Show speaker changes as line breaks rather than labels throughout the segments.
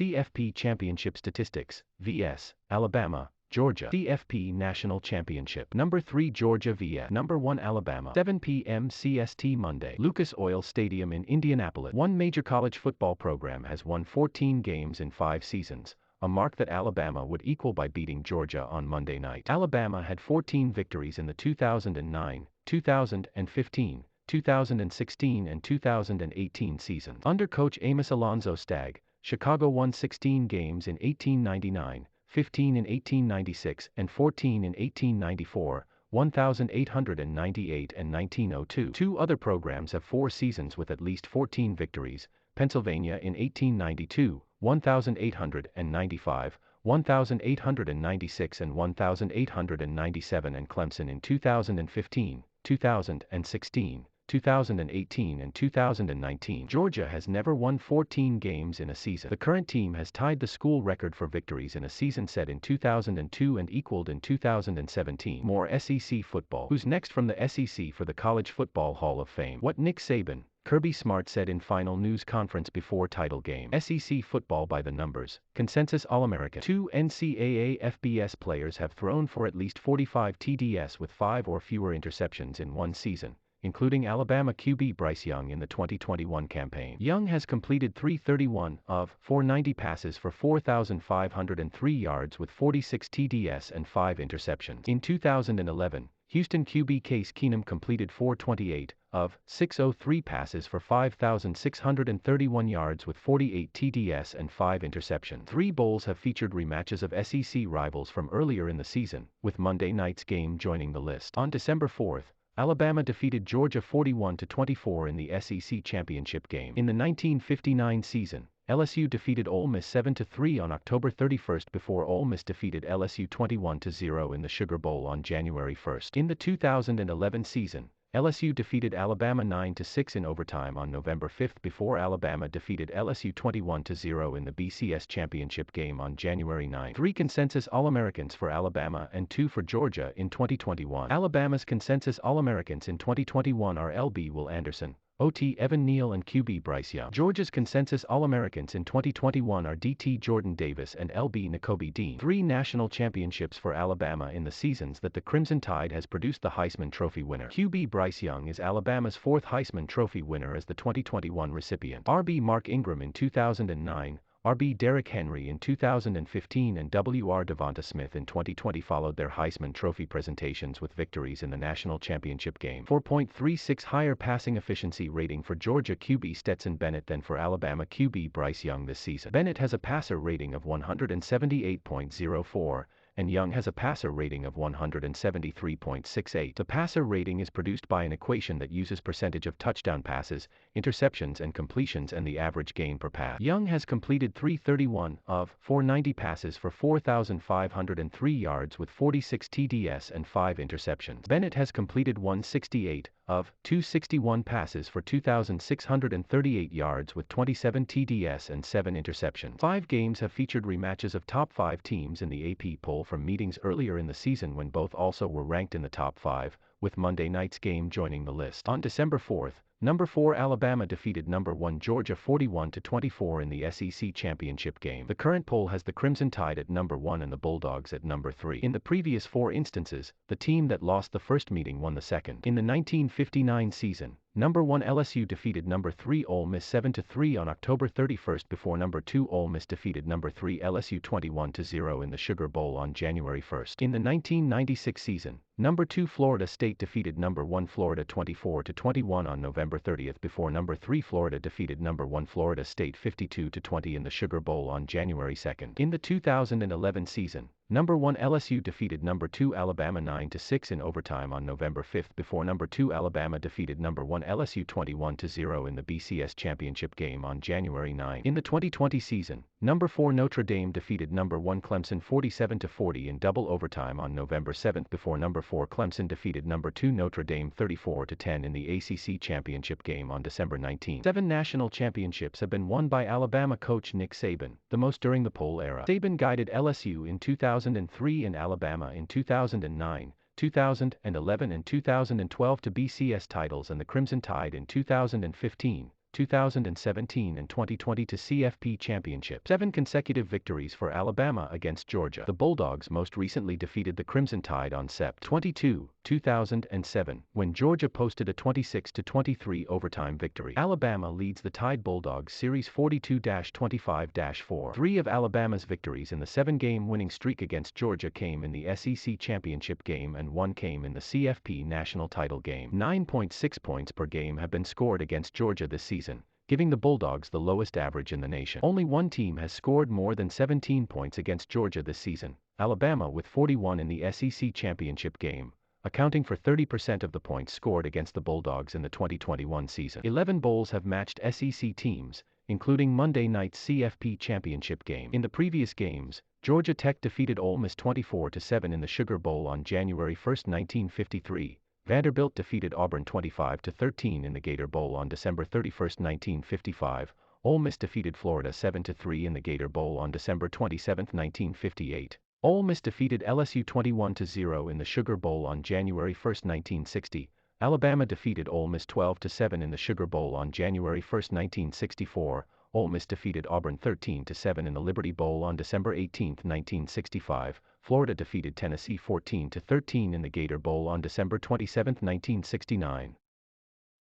CFP Championship Statistics, vs. Alabama, Georgia. CFP National Championship. Number 3 Georgia vs. Number 1 Alabama. 7 p.m. CST Monday. Lucas Oil Stadium in Indianapolis. One major college football program has won 14 games in 5 seasons, a mark that Alabama would equal by beating Georgia on Monday night. Alabama had 14 victories in the 2009, 2015, 2016 and 2018 seasons. Under coach Amos Alonzo Stagg, Chicago won 16 games in 1899, 15 in 1896 and 14 in 1894, 1898 and 1902. Two other programs have 4 seasons with at least 14 victories, Pennsylvania in 1892, 1895, 1896 and 1897 and Clemson in 2015, 2016, 2018 and 2019. Georgia has never won 14 games in a season. The current team has tied the school record for victories in a season set in 2002 and equaled in 2017. More SEC football. Who's next from the SEC for the College Football Hall of Fame? What Nick Saban, Kirby Smart said in final news conference before title game. SEC football by the numbers. Consensus All-American. 2 NCAA FBS players have thrown for at least 45 TDS with 5 or fewer interceptions in one season, including Alabama QB Bryce Young in the 2021 campaign. Young has completed 331 of 490 passes for 4,503 yards with 46 TDS and 5 interceptions. In 2011, Houston QB Case Keenum completed 428 of 603 passes for 5,631 yards with 48 TDS and 5 interceptions. 3 bowls have featured rematches of SEC rivals from earlier in the season, with Monday night's game joining the list. On December 4th, Alabama defeated Georgia 41-24 in the SEC Championship Game. In the 1959 season, LSU defeated Ole Miss 7-3 on October 31st before Ole Miss defeated LSU 21-0 in the Sugar Bowl on January 1st. In the 2011 season, LSU defeated Alabama 9-6 in overtime on November 5th before Alabama defeated LSU 21-0 in the BCS Championship Game on January 9th. 3 consensus All-Americans for Alabama and 2 for Georgia in 2021. Alabama's consensus All-Americans in 2021 are LB Will Anderson, OT Evan Neal and QB Bryce Young. Georgia's consensus All-Americans in 2021 are DT Jordan Davis and LB Nakobe Dean. 3 national championships for Alabama in the seasons that the Crimson Tide has produced the Heisman Trophy winner. QB Bryce Young is Alabama's 4th Heisman Trophy winner as the 2021 recipient. RB Mark Ingram in 2009, RB Derrick Henry in 2015 and WR Devonta Smith in 2020 followed their Heisman Trophy presentations with victories in the national championship game. 4.36 higher passing efficiency rating for Georgia QB Stetson Bennett than for Alabama QB Bryce Young this season. Bennett has a passer rating of 178.04, and Young has a passer rating of 173.68. The passer rating is produced by an equation that uses percentage of touchdown passes, interceptions and completions and the average gain per pass. Young has completed 331 of 490 passes for 4,503 yards with 46 TDS and 5 interceptions. Bennett has completed 168 of 261 passes for 2,638 yards with 27 TDS and 7 interceptions. 5 games have featured rematches of top 5 teams in the AP poll from meetings earlier in the season when both also were ranked in the top 5, with Monday night's game joining the list. On December 4th, number 4 Alabama defeated number 1 Georgia 41-24 in the SEC Championship Game. The current poll has the Crimson Tide at number 1 and the Bulldogs at number 3. In the previous 4 instances, the team that lost the first meeting won the second. In the 1959 season, number 1 LSU defeated number 3 Ole Miss 7-3 on October 31st before number 2 Ole Miss defeated number 3 LSU 21-0 in the Sugar Bowl on January 1st. In the 1996 season, number 2 Florida State defeated number 1 Florida 24-21 on November 30th before number 3 Florida defeated number 1 Florida State 52-20 in the Sugar Bowl on January 2nd. In the 2011 season, number 1 LSU defeated number 2 Alabama 9-6 in overtime on November 5th before number 2 Alabama defeated number 1 LSU 21-0 in the BCS Championship Game on January 9. In the 2020 season, number 4 Notre Dame defeated number 1 Clemson 47-40 in double overtime on November 7th before number 4 Clemson defeated number 2 Notre Dame 34-10 in the ACC Championship Game on December 19. 7 national championships have been won by Alabama coach Nick Saban, the most during the poll era. Saban guided LSU in 2003 and Alabama in 2009, 2011 and 2012 to BCS titles and the Crimson Tide in 2015, 2017 and 2020 to CFP Championship. 7 consecutive victories for Alabama against Georgia. The Bulldogs most recently defeated the Crimson Tide on Sept 22, 2007, when Georgia posted a 26-23 overtime victory. Alabama leads the Tide-Bulldogs series 42-25-4. 3 of Alabama's victories in the 7-game winning streak against Georgia came in the SEC Championship game and 1 came in the CFP National Title game. 9.6 points per game have been scored against Georgia this season, giving the Bulldogs the lowest average in the nation. Only one team has scored more than 17 points against Georgia this season, Alabama with 41 in the SEC Championship game, accounting for 30% of the points scored against the Bulldogs in the 2021 season. 11 bowls have matched SEC teams, including Monday night's CFP Championship game. In the previous games, Georgia Tech defeated Ole Miss 24-7 in the Sugar Bowl on January 1, 1953. Vanderbilt defeated Auburn 25-13 in the Gator Bowl on December 31, 1955. Ole Miss defeated Florida 7-3 in the Gator Bowl on December 27, 1958. Ole Miss defeated LSU 21-0 in the Sugar Bowl on January 1, 1960. Alabama defeated Ole Miss 12-7 in the Sugar Bowl on January 1, 1964. Ole Miss defeated Auburn 13-7 in the Liberty Bowl on December 18, 1965. Florida defeated Tennessee 14-13 in the Gator Bowl on December 27, 1969.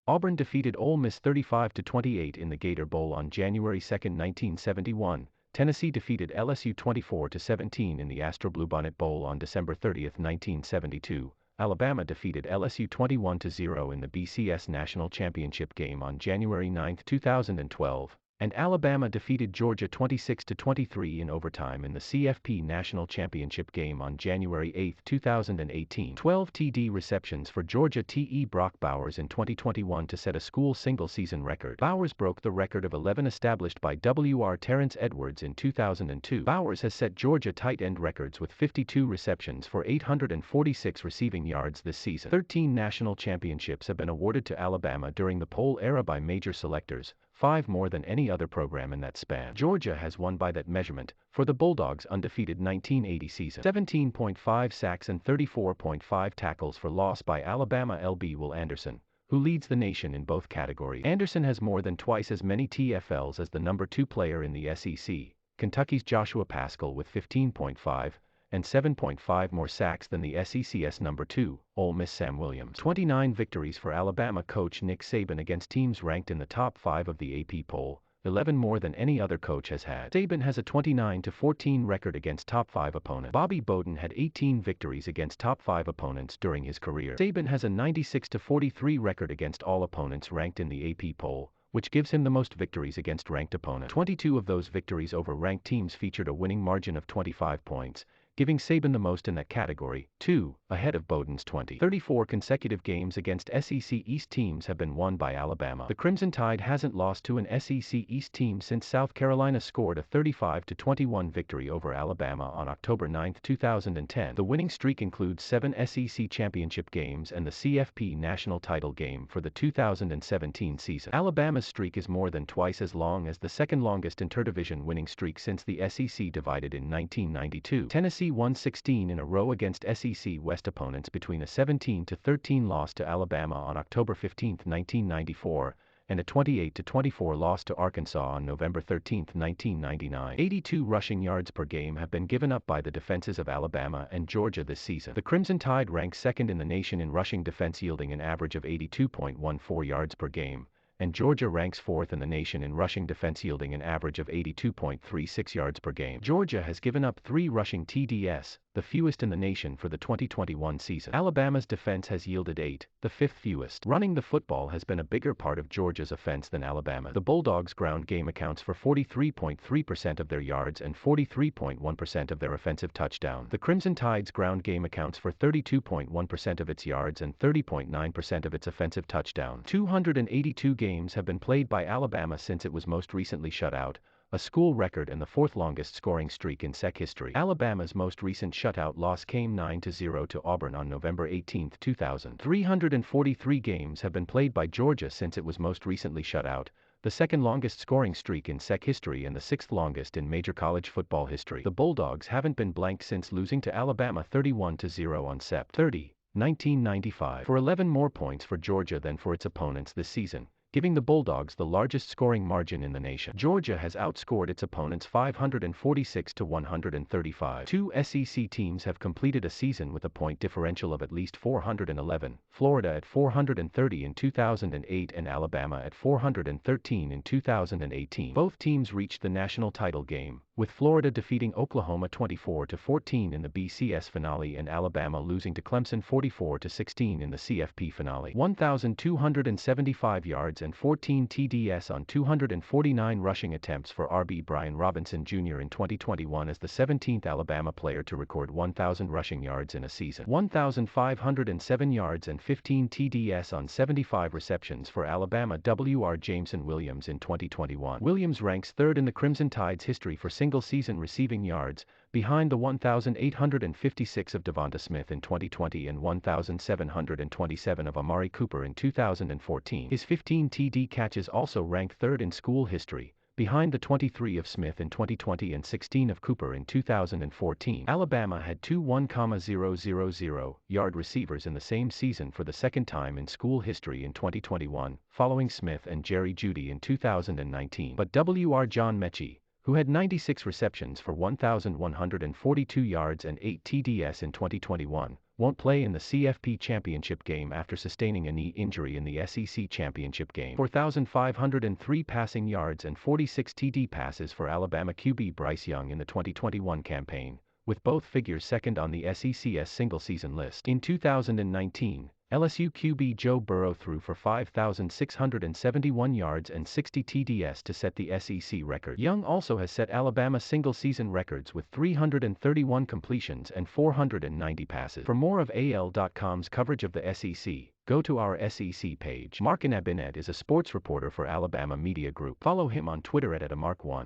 Auburn defeated Ole Miss 35-28 in the Gator Bowl on January 2, 1971. Tennessee defeated LSU 24-17 in the Astro Bluebonnet Bowl on December 30, 1972. Alabama defeated LSU 21-0 in the BCS National Championship game on January 9, 2012. And Alabama defeated Georgia 26-23 in overtime in the CFP National Championship game on January 8, 2018. 12 TD receptions for Georgia T.E. Brock Bowers in 2021 to set a school single-season record. Bowers broke the record of 11 established by W.R. Terrence Edwards in 2002. Bowers has set Georgia tight end records with 52 receptions for 846 receiving yards this season. 13 national championships have been awarded to Alabama during the poll era by major selectors, 5 more than any other program in that span. Georgia has won by that measurement, for the Bulldogs' undefeated 1980 season. 17.5 sacks and 34.5 tackles for loss by Alabama LB Will Anderson, who leads the nation in both categories. Anderson has more than twice as many TFLs as the number 2 player in the SEC, Kentucky's Joshua Paschal with 15.5, and 7.5 more sacks than the SEC's number 2, Ole Miss Sam Williams. 29 victories for Alabama coach Nick Saban against teams ranked in the top 5 of the AP poll, 11 more than any other coach has had. Saban has a 29-14 record against top 5 opponents. Bobby Bowden had 18 victories against top 5 opponents during his career. Saban has a 96-43 record against all opponents ranked in the AP poll, which gives him the most victories against ranked opponents. 22 of those victories over ranked teams featured a winning margin of 25 points, giving Saban the most in that category, 2, ahead of Bowden's 20. 34 consecutive games against SEC East teams have been won by Alabama. The Crimson Tide hasn't lost to an SEC East team since South Carolina scored a 35-21 victory over Alabama on October 9, 2010. The winning streak includes 7 SEC championship games and the CFP national title game for the 2017 season. Alabama's streak is more than twice as long as the second longest interdivision winning streak since the SEC divided in 1992. Tennessee won 16 in a row against SEC West opponents between a 17-13 loss to Alabama on October 15, 1994, and a 28-24 loss to Arkansas on November 13, 1999. 82 rushing yards per game have been given up by the defenses of Alabama and Georgia this season. The Crimson Tide ranks second in the nation in rushing defense, yielding an average of 82.14 yards per game, and Georgia ranks 4th in the nation in rushing defense, yielding an average of 82.36 yards per game. Georgia has given up 3 rushing TDS, the fewest in the nation for the 2021 season. Alabama's defense has yielded 8, the 5th fewest. Running the football has been a bigger part of Georgia's offense than Alabama. The Bulldogs' ground game accounts for 43.3% of their yards and 43.1% of their offensive touchdowns. The Crimson Tide's ground game accounts for 32.1% of its yards and 30.9% of its offensive touchdowns. 282 games have been played by Alabama since it was most recently shut out, a school record and the 4th longest scoring streak in SEC history. Alabama's most recent shutout loss came 9-0 to Auburn on November 18, 2000. 343 games have been played by Georgia since it was most recently shut out, the 2nd longest scoring streak in SEC history and the 6th longest in major college football history. The Bulldogs haven't been blanked since losing to Alabama 31-0 on Sept. 30, 1995. For 11 more points for Georgia than for its opponents this season, giving the Bulldogs the largest scoring margin in the nation. Georgia has outscored its opponents 546 to 135. Two SEC teams have completed a season with a point differential of at least 411, Florida at 430 in 2008 and Alabama at 413 in 2018. Both teams reached the national title game, with Florida defeating Oklahoma 24-14 in the BCS finale and Alabama losing to Clemson 44-16 in the CFP finale. 1,275 yards and 14 TDS on 249 rushing attempts for RB Brian Robinson Jr. in 2021 as the 17th Alabama player to record 1,000 rushing yards in a season. 1,507 yards and 15 TDS on 75 receptions for Alabama Wr. Jameson Williams in 2021. Williams ranks third in the Crimson Tide's history for single-season receiving yards, behind the 1,856 of Devonta Smith in 2020 and 1,727 of Amari Cooper in 2014. His 15 TD catches also rank third in school history, behind the 23 of Smith in 2020 and 16 of Cooper in 2014. Alabama had two 1,000-yard receivers in the same season for the second time in school history in 2021, following Smith and Jerry Jeudy in 2019. But Wr. John Mechie, who had 96 receptions for 1,142 yards and 8 TDS in 2021, won't play in the CFP Championship Game after sustaining a knee injury in the ACC Championship Game. 4,503 passing yards and 46 TD passes for Alabama QB Bryce Young in the 2021 campaign, with both figures second on the SEC's single-season list. In 2019, LSU QB Joe Burrow threw for 5,671 yards and 60 TDS to set the SEC record. Young also has set Alabama single-season records with 331 completions and 490 passes. For more of AL.com's coverage of the SEC, go to our SEC page. Bennett is a sports reporter for Alabama Media Group. Follow him on Twitter at @mark1.